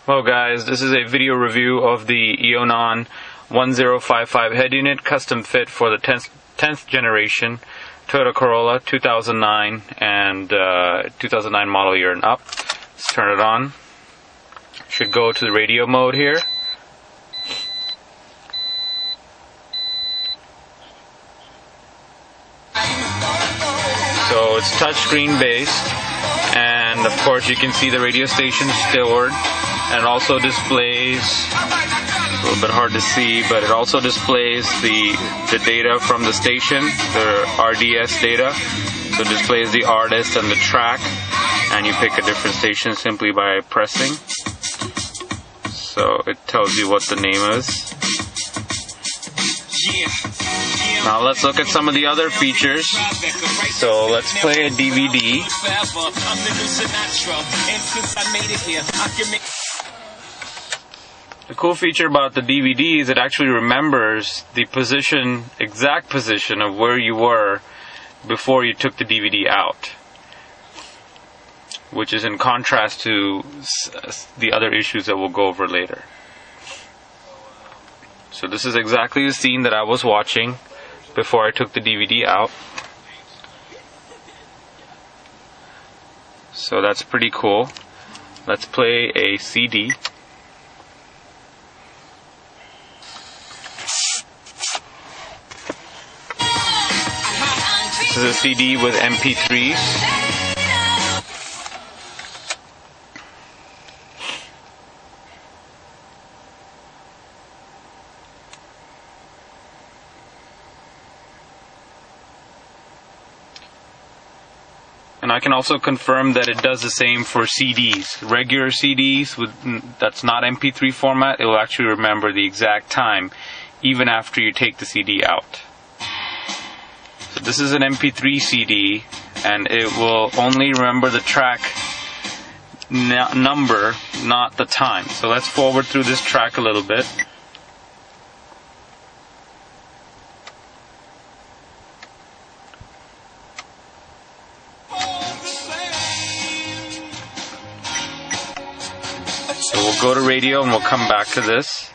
Hello guys, this is a video review of the Ionon 1055 head unit, custom fit for the 10th generation Toyota Corolla 2009 and 2009 model year and up. Let's turn it on. Should go to the radio mode here. So it's touchscreen based, and of course you can see the radio station stored. And it also displays, a little bit hard to see, but it also displays the data from the station, the RDS data. So it displays the artist and the track, and you pick a different station simply by pressing. So it tells you what the name is. Now let's look at some of the other features. So let's play a DVD. The cool feature about the DVD is it actually remembers the position, exact position of where you were before you took the DVD out, which is in contrast to the other issues that we'll go over later. So this is exactly the scene that I was watching before I took the DVD out. So that's pretty cool. Let's play a CD. This is a CD with MP3s. And I can also confirm that it does the same for CDs. Regular CDs that's not MP3 format, it will actually remember the exact time even after you take the CD out. So this is an MP3 CD, and it will only remember the track number, not the time. So let's forward through this track a little bit. So we'll go to radio and we'll come back to this.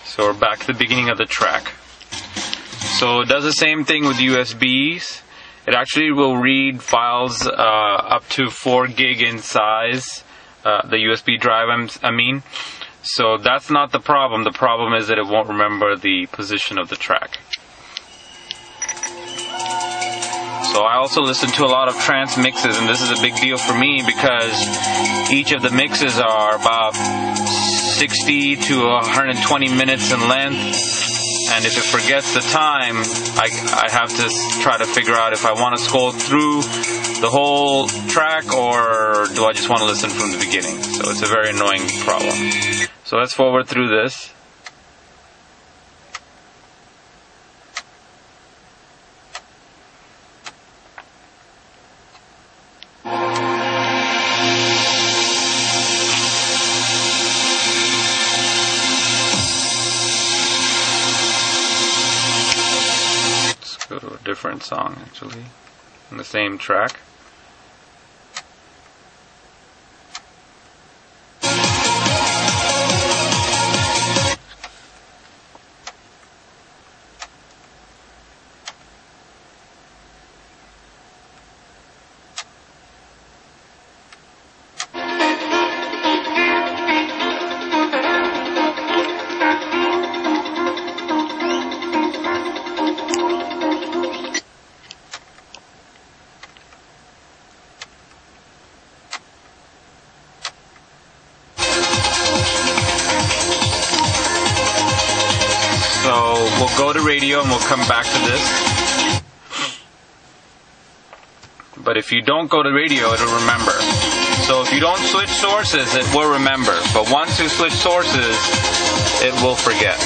So we're back to the beginning of the track. So it does the same thing with USBs. It actually will read files up to 4 gig in size, the USB drive I mean. So that's not the problem. The problem is that it won't remember the position of the track. So I also listen to a lot of trance mixes, and this is a big deal for me because each of the mixes are about 60 to 120 minutes in length, and if it forgets the time, I have to try to figure out if I want to scroll through the whole track or do I just want to listen from the beginning. So it's a very annoying problem. So let's forward through this. Go to a different song actually, in the same track. So we'll go to radio and we'll come back to this. But if you don't go to radio, it'll remember. So if you don't switch sources, it will remember. But once you switch sources, it will forget.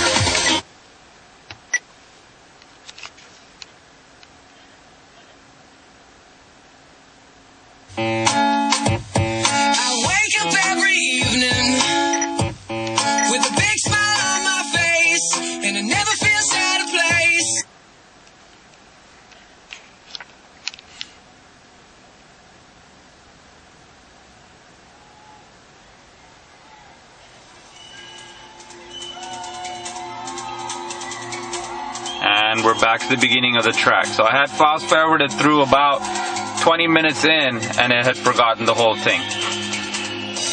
And we're back to the beginning of the track. So I had fast forwarded through about 20 minutes in, and it had forgotten the whole thing.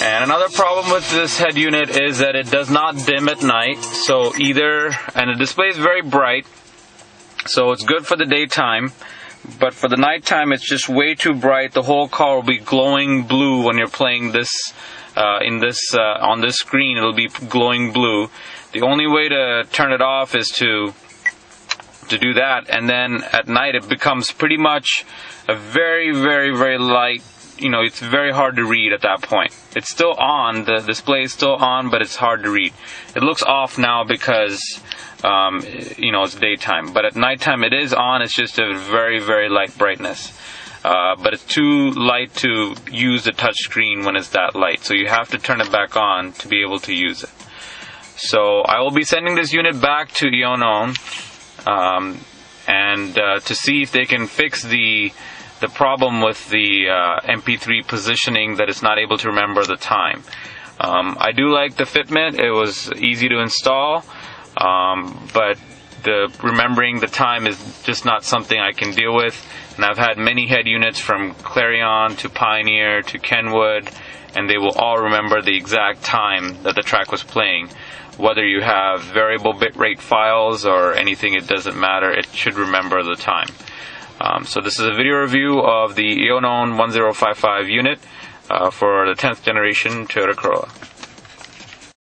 And another problem with this head unit is that it does not dim at night. So and the display is very bright, so it's good for the daytime. But for the nighttime, it's just way too bright. The whole car will be glowing blue when you're playing this on this screen. It'll be glowing blue. The only way to turn it off is to do that, and then at night it becomes pretty much a very, very, very light, it's very hard to read at that point. It's still on, the display is still on, but it's hard to read. It looks off now because it's daytime, but at nighttime it is on. It's just a very, very light brightness, but it's too light to use the touch screen when it's that light, so you have to turn it back on to be able to use it. So I will be sending this unit back to Ionon, and to see if they can fix the problem with the MP3 positioning, that it's not able to remember the time. I do like the fitment. It was easy to install, but remembering the time is just not something I can deal with. And I've had many head units from Clarion to Pioneer to Kenwood, and they will all remember the exact time that the track was playing. Whether you have variable bitrate files or anything, it doesn't matter. It should remember the time. So this is a video review of the Ionon 1055 unit for the 10th generation Toyota Corolla.